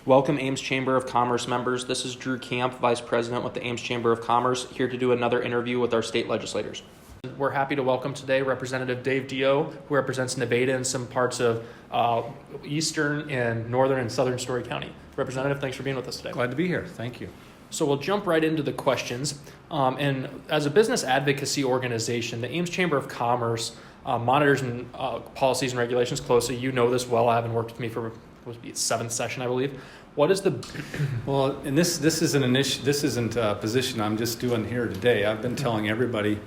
Welcome, Ames Chamber of Commerce members. This is Drew Camp, Vice President with the Ames Chamber of Commerce, here to do another interview with our state legislators. We're happy to welcome today Representative Dave Dio, who represents Nevada and some parts of eastern and northern and southern Story County. Representative, thanks for being with us today. Glad to be here. Thank you. So we'll jump right into the questions. And as a business advocacy organization, the Ames Chamber of Commerce monitors and policies and regulations closely. You know this well, having worked with me for its seventh session, I believe. What is the Well, and this isn't a position I'm just doing here today. I've been telling everybody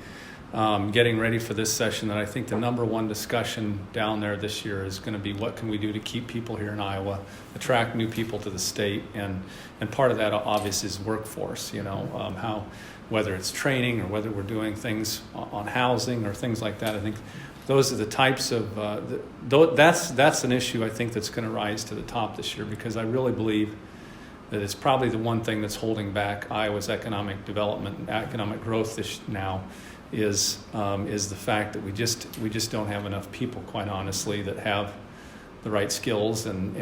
getting ready for this session that I think the number one discussion down there this year is going to be what can we do to keep people here in Iowa, attract new people to the state, and part of that obviously is workforce. How, whether it's training or whether we're doing things on housing or things like that. I think those are the types of that's an issue I think that's going to rise to the top this year, because I really believe that it's probably the one thing that's holding back Iowa's economic development and economic growth now is the fact that we just don't have enough people, quite honestly, that have the right skills and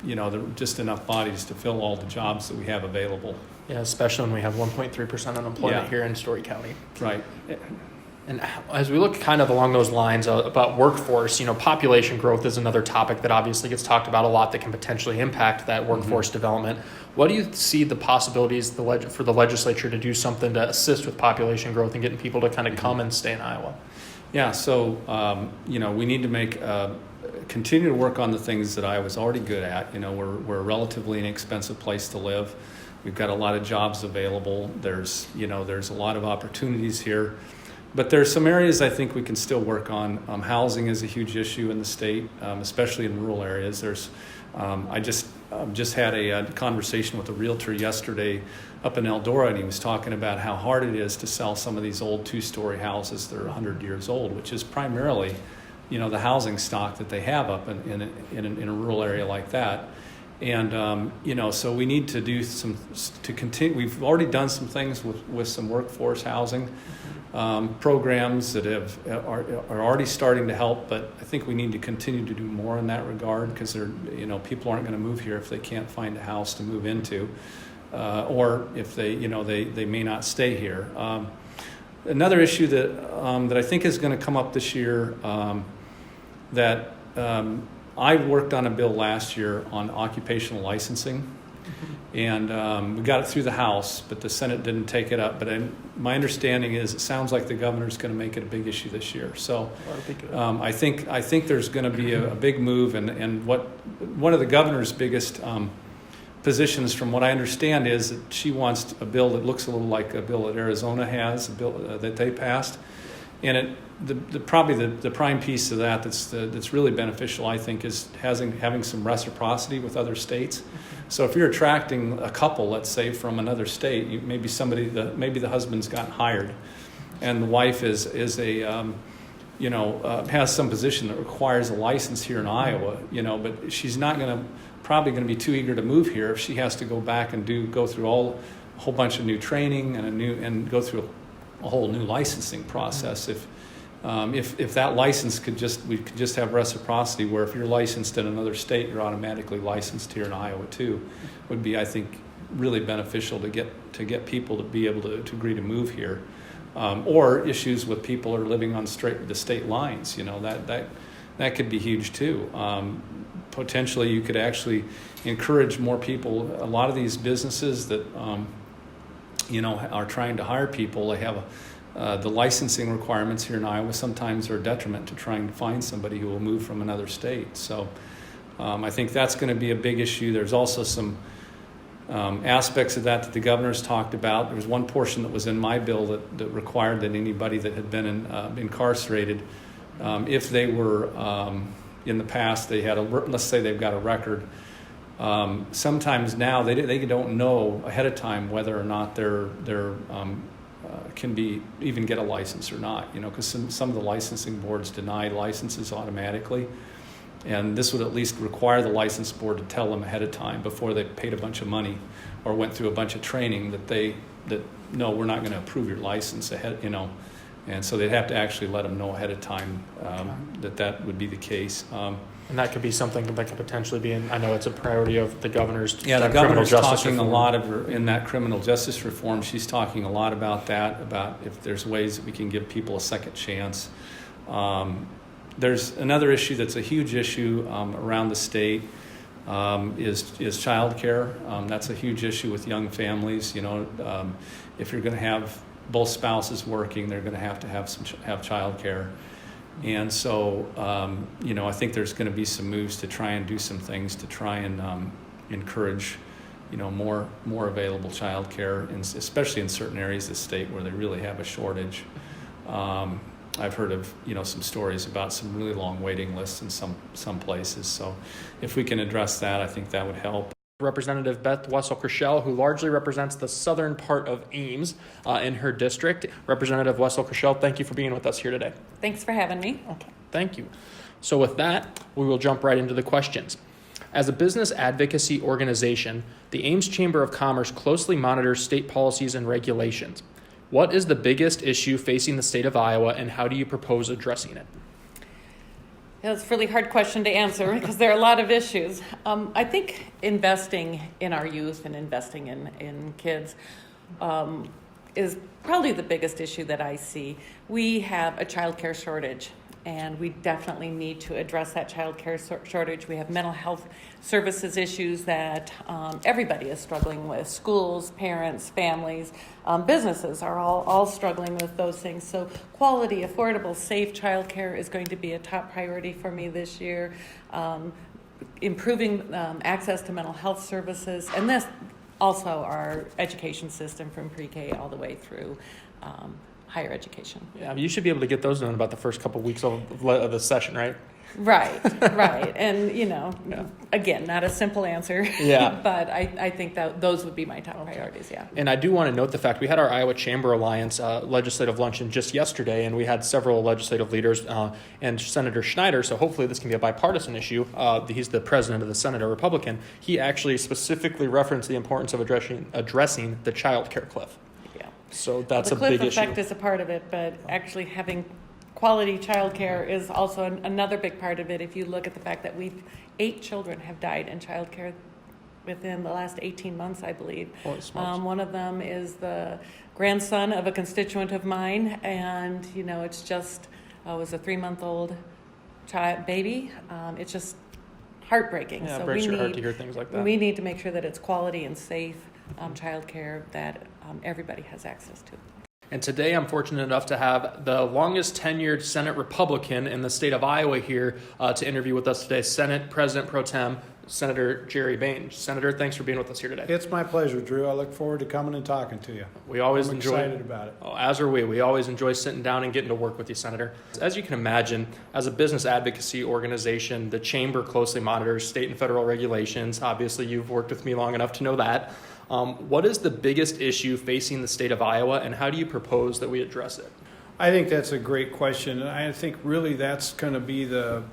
there are just enough bodies to fill all the jobs that we have available. Yeah, especially when we have 1.3% unemployment here in Story County. Right. And as we look kind of along those lines about workforce, population growth is another topic that obviously gets talked about a lot that can potentially impact that workforce development. What do you see the possibilities for the legislature to do something to assist with population growth and getting people to kind of come and stay in Iowa? Yeah, so, we need to continue to work on the things that Iowa's already good at. We're a relatively inexpensive place to live. We've got a lot of jobs available. There's a lot of opportunities here. But there's some areas I think we can still work on. Housing is a huge issue in the state, especially in rural areas. I just had a conversation with a realtor yesterday up in Eldora, and he was talking about how hard it is to sell some of these old two-story houses that are 100 years old, which is primarily, the housing stock that they have up in a rural area like that. And so we need to do to continue. We've already done some things with some workforce housing programs that are already starting to help, but I think we need to continue to do more in that regard, because people aren't going to move here if they can't find a house to move into, or if they may not stay here. Another issue that I think is going to come up this year that I worked on a bill last year on occupational licensing, and we got it through the House, but the Senate didn't take it up. But my understanding is it sounds like the governor's going to make it a big issue this year. So I think there's going to be a big move, and one of the governor's biggest positions, from what I understand, is that she wants a bill that looks a little like a bill that Arizona has, a bill that they passed. And probably the prime piece of that that's really beneficial, I think, is having some reciprocity with other states. So if you're attracting a couple, let's say, from another state, maybe the husband's gotten hired, and the wife has some position that requires a license here in Iowa, but she's not probably going to be too eager to move here if she has to go back and go through a whole bunch of new training and go through a whole new licensing process. If that license we could just have reciprocity, where if you're licensed in another state, you're automatically licensed here in Iowa too, would be, I think, really beneficial to get people to be able to agree to move here, or issues with people are living on the state lines. That could be huge too. Potentially, you could actually encourage more people. A lot of these businesses that are trying to hire people, they have the licensing requirements here in Iowa sometimes are a detriment to trying to find somebody who will move from another state. So I think that's going to be a big issue. There's also some aspects of that the governor's talked about. There was one portion that was in my bill that required that anybody that had been incarcerated, if they were in the past, they had let's say they've got a record. Sometimes now they don't know ahead of time whether or not they're can even get a license or not, because some of the licensing boards deny licenses automatically, and this would at least require the license board to tell them ahead of time before they paid a bunch of money or went through a bunch of training that no, we're not going to approve your license ahead, and so they'd have to actually let them know ahead of time that would be the case. And that could be something that could potentially be I know it's a priority of the governor's Yeah, the criminal governor's justice talking reform. a lot in that criminal justice reform. She's talking a lot about that, about if there's ways that we can give people a second chance. There's another issue that's a huge issue around the state is child care. That's a huge issue with young families. If you're going to have both spouses working, they're going to have child care. And so, I think there's going to be some moves to try and do some things to try and encourage, more available child care, especially in certain areas of the state where they really have a shortage. I've heard of, some stories about some really long waiting lists in some places. So if we can address that, I think that would help. Representative Beth Wessel-Krishel, who largely represents the southern part of Ames in her district. Representative Wessel-Krishel, thank you for being with us here today. Thanks for having me. Okay, thank you. So with that, we will jump right into the questions. As a business advocacy organization, the Ames Chamber of Commerce closely monitors state policies and regulations. What is the biggest issue facing the state of Iowa, and how do you propose addressing it? It's a really hard question to answer because there are a lot of issues. I think investing in our youth and investing in kids is probably the biggest issue that I see. We have a child care shortage, and we definitely need to address that child care shortage. We have mental health services issues that everybody is struggling with. Schools, parents, families, businesses are all struggling with those things. So quality, affordable, safe child care is going to be a top priority for me this year. Improving access to mental health services, and this also our education system from pre-K all the way through higher education. Yeah, you should be able to get those done about the first couple of weeks of the session, right? Right. And, again, not a simple answer. Yeah. But I think that those would be my top priorities, yeah. And I do want to note the fact we had our Iowa Chamber Alliance legislative luncheon just yesterday, and we had several legislative leaders and Senator Schneider, so hopefully this can be a bipartisan issue. He's the president of the Senate, a Republican. He actually specifically referenced the importance of addressing the child care cliff. Yeah. So that's the a big cliff issue. effect is a part of it, but actually having quality child care is also another big part of it. If you look at the fact that 8 children have died in child care within the last 18 months, I believe. One of them is the grandson of a constituent of mine, and it's just was a 3-month-old baby. It's just heartbreaking. Yeah, So it breaks your heart to hear things like that. We need to make sure that it's quality and safe child care that everybody has access to. And today I'm fortunate enough to have the longest tenured Senate Republican in the state of Iowa here to interview with us today, Senate President Pro Tem, Senator Jerry Bain. Senator, thanks for being with us here today. It's my pleasure, Drew. I look forward to coming and talking to you. We always I'm enjoy excited about it. Oh, as are we. We always enjoy sitting down and getting to work with you, Senator. As you can imagine, as a business advocacy organization, the Chamber closely monitors state and federal regulations. Obviously, you've worked with me long enough to know that. What is the biggest issue facing the state of Iowa, and how do you propose that we address it? I think that's a great question, and I think really that's going to be the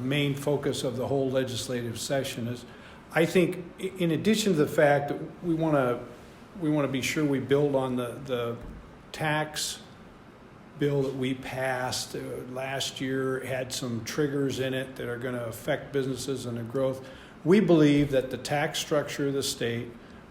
main focus of the whole legislative session. Is I think in addition to the fact that we want to be sure we build on the tax bill that we passed last year, had some triggers in it that are going to affect businesses and their growth. We believe that the tax structure of the state,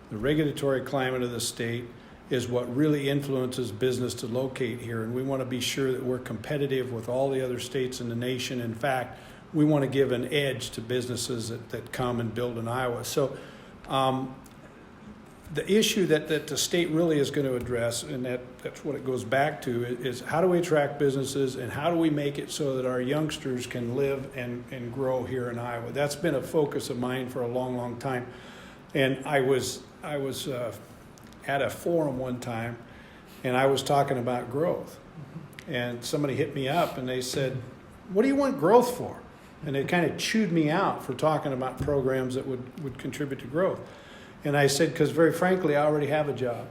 the regulatory climate of the state, is what really influences business to locate here. And we want to be sure that we're competitive with all the other states in the nation. In fact, we want to give an edge to businesses that come and build in Iowa. So the issue that the state really is going to address, and that's what it goes back to, is how do we attract businesses and how do we make it so that our youngsters can live and grow here in Iowa. That's been a focus of mine for a long, long time. And I was at a forum one time, and I was talking about growth. And somebody hit me up, and they said, "What do you want growth for?" And they kind of chewed me out for talking about programs that would contribute to growth. And I said, because very frankly, I already have a job.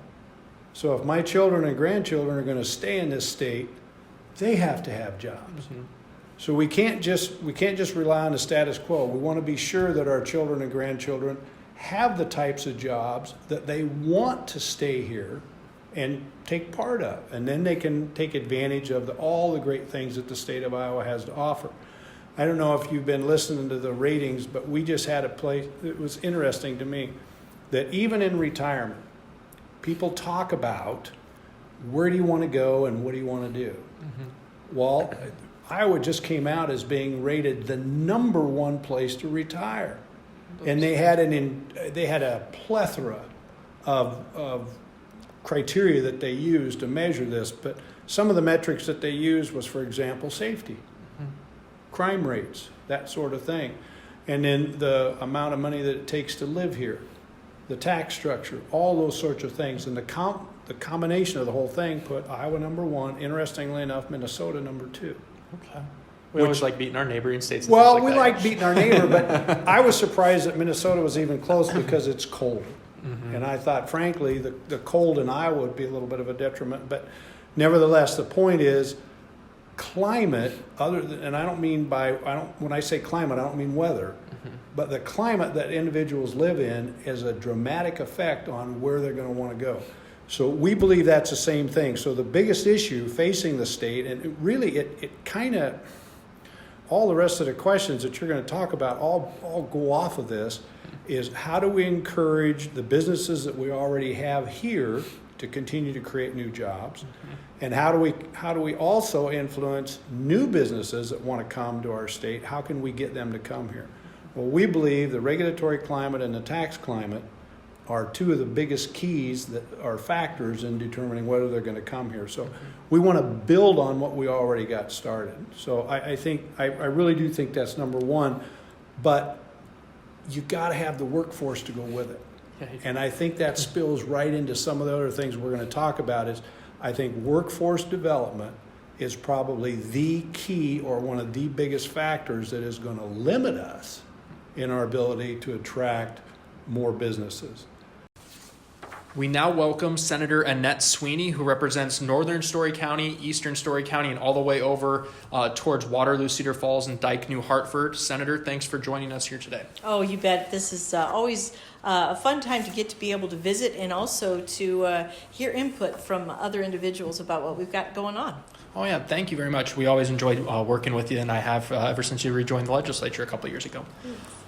So if my children and grandchildren are going to stay in this state, they have to have jobs. Mm-hmm. So we can't just rely on the status quo. We want to be sure that our children and grandchildren have the types of jobs that they want to stay here and take part of. And then they can take advantage of all the great things that the state of Iowa has to offer. I don't know if you've been listening to the ratings, but we just had a place, it was interesting to me, that even in retirement, people talk about where do you want to go and what do you want to do? Mm-hmm. Well, Iowa just came out as being rated the number one place to retire. And they had a plethora of criteria that they used to measure this, but some of the metrics that they used was, for example, safety, crime rates, that sort of thing, and then the amount of money that it takes to live here, the tax structure, all those sorts of things, and the combination of the whole thing put Iowa number one. Interestingly enough, Minnesota number two. Okay. We always like beating our neighboring states. Well, we like beating our neighbor, but I was surprised that Minnesota was even close because it's cold. Mm-hmm. And I thought, frankly, the cold in Iowa would be a little bit of a detriment. But nevertheless, the point is climate, and I don't mean when I say climate, I don't mean weather. Mm-hmm. But the climate that individuals live in is a dramatic effect on where they're going to want to go. So we believe that's the same thing. So the biggest issue facing the state, and really it kind of, all the rest of the questions that you're going to talk about all go off of this, is how do we encourage the businesses that we already have here to continue to create new jobs? Mm-hmm. And how do we also influence new businesses that want to come to our state? How can we get them to come here? Well, we believe the regulatory climate and the tax climate are two of the biggest keys that are factors in determining whether they're going to come here. So we want to build on what we already got started. So I really do think that's number one, but you got to have the workforce to go with it. And I think that spills right into some of the other things we're going to talk about. Is I think workforce development is probably the key or one of the biggest factors that is going to limit us in our ability to attract more businesses. We now welcome Senator Annette Sweeney, who represents Northern Story County, Eastern Story County, and all the way over towards Waterloo, Cedar Falls, and Dike, New Hartford. Senator, thanks for joining us here today. Oh, you bet. This is always a fun time to get to be able to visit and also to hear input from other individuals about what we've got going on. Oh, yeah. Thank you very much. We always enjoyed working with you, and I have ever since you rejoined the legislature a couple of years ago.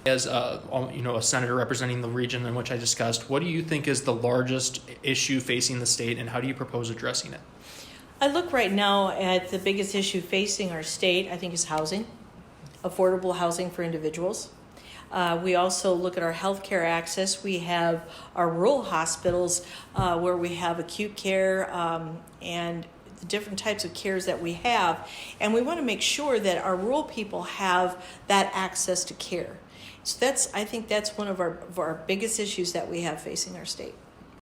As a senator representing the region in which I discussed, what do you think is the largest issue facing the state, and how do you propose addressing it? I look right now at the biggest issue facing our state, I think, is housing, affordable housing for individuals. We also look at our healthcare access. We have our rural hospitals where we have acute care and the different types of cares that we have. And we want to make sure that our rural people have that access to care. So I think that's one of our biggest issues that we have facing our state.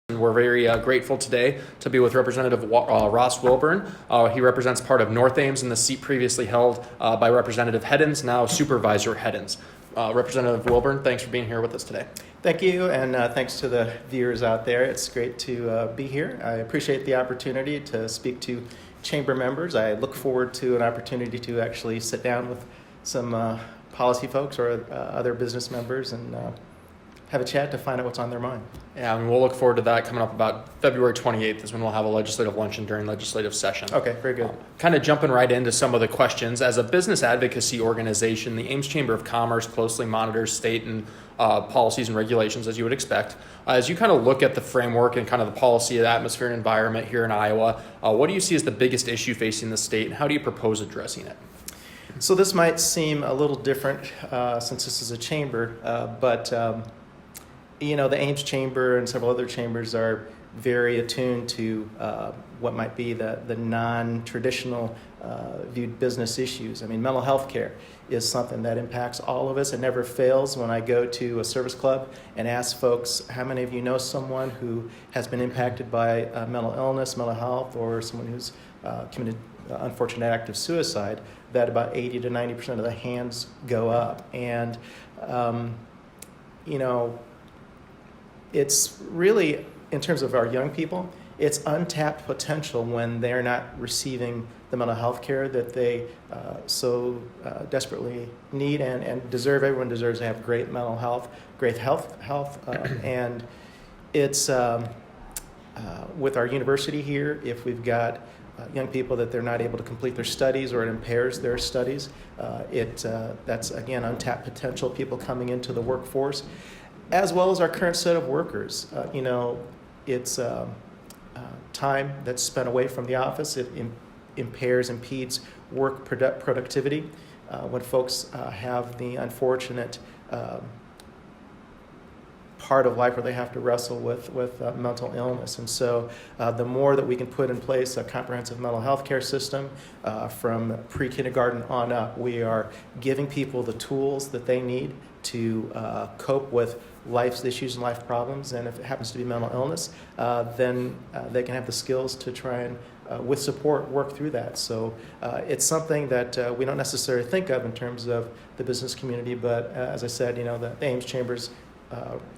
We're very grateful today to be with Representative Ross Wilburn. He represents part of North Ames in the seat previously held by Representative Heddens, now Supervisor Heddens. Representative Wilburn, thanks for being here with us today. Thank you, and thanks to the viewers out there. It's great to be here. I appreciate the opportunity to speak to chamber members. I look forward to an opportunity to actually sit down with some policy folks or other business members and have a chat to find out what's on their mind. Yeah, and we'll look forward to that coming up about February 28th is when we'll have a legislative luncheon during legislative session. Okay, very good. Kind of jumping right into some of the questions. As a business advocacy organization, the Ames Chamber of Commerce closely monitors state and policies and regulations, as you would expect. As you kind of look at the framework and kind of the policy, the atmosphere and environment here in Iowa, what do you see as the biggest issue facing the state, and how do you propose addressing it? So this might seem a little different since this is a chamber, but the Ames Chamber and several other chambers are very attuned to what might be the non-traditional viewed business issues. I mean, mental health care is something that impacts all of us. It never fails when I go to a service club and ask folks, how many of you know someone who has been impacted by mental illness, mental health, or someone who's committed unfortunate act of suicide, that about 80 to 90% of the hands go up. And, it's really, in terms of our young people, it's untapped potential when they're not receiving the mental health care that they so desperately need and deserve. Everyone deserves to have great mental health, great health, and it's with our university here, if we've got young people that they're not able to complete their studies or it impairs their studies. That's, again, untapped potential, people coming into the workforce, as well as our current set of workers. It's time that's spent away from the office. It impedes work productivity. When folks have the unfortunate part of life where they have to wrestle with mental illness. And so the more that we can put in place a comprehensive mental health care system from pre-kindergarten on up, we are giving people the tools that they need to cope with life's issues and life problems. And if it happens to be mental illness, then they can have the skills to try and, with support, work through that. So it's something that we don't necessarily think of in terms of the business community, but as I said, the Ames Chamber's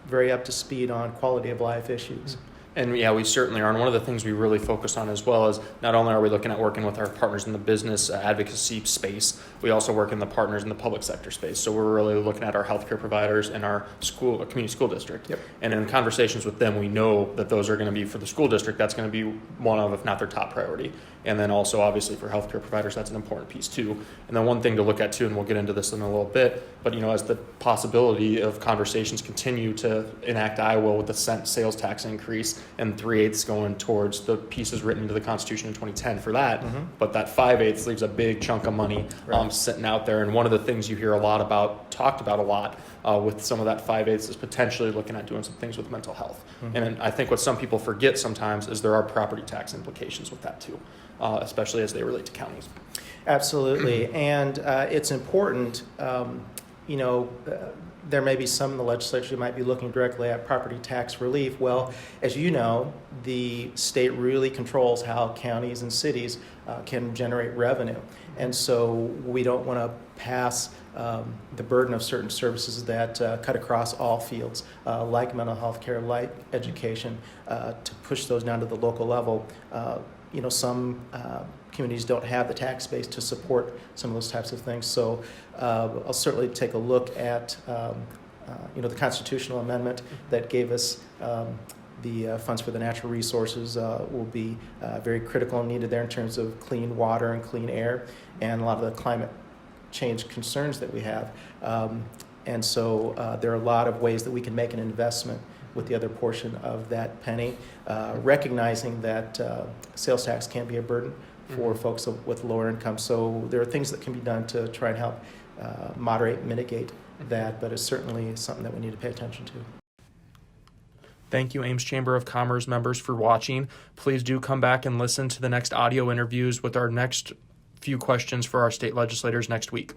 very up to speed on quality of life issues. And yeah, we certainly are. And one of the things we really focus on as well is not only are we looking at working with our partners in the business advocacy space, we also work in the partners in the public sector space. So we're really looking at our healthcare providers and our community school district. Yep. And in conversations with them, we know that those are going to be, for the school district, that's going to be one of, if not their top priority. And then also, obviously, for healthcare providers, that's an important piece too. And then one thing to look at too, and we'll get into this in a little bit, but as the possibility of conversations continue to enact Iowa with the sales tax increase and 3/8 going towards the pieces written into the Constitution in 2010 for that, but that 5/8 leaves a big chunk of money sitting out there. And one of the things you hear talked about a lot with some of that 5/8 is potentially looking at doing some things with mental health. And I think what some people forget sometimes is there are property tax implications with that too. Especially as they relate to counties. Absolutely, and it's important. There may be some in the legislature who might be looking directly at property tax relief. Well, as you know, the state really controls how counties and cities can generate revenue, and so we don't want to pass the burden of certain services that cut across all fields, like mental health care, like education, to push those down to the local level. Some communities don't have the tax base to support some of those types of things. So I'll certainly take a look at, the constitutional amendment that gave us the funds for the natural resources will be very critical and needed there in terms of clean water and clean air and a lot of the climate change concerns that we have. And so there are a lot of ways that we can make an investment with the other portion of that penny, recognizing that sales tax can be a burden for folks with lower income. So there are things that can be done to try and help moderate, mitigate that, but it's certainly something that we need to pay attention to. Thank you, Ames Chamber of Commerce members, for watching. Please do come back and listen to the next audio interviews with our next few questions for our state legislators next week.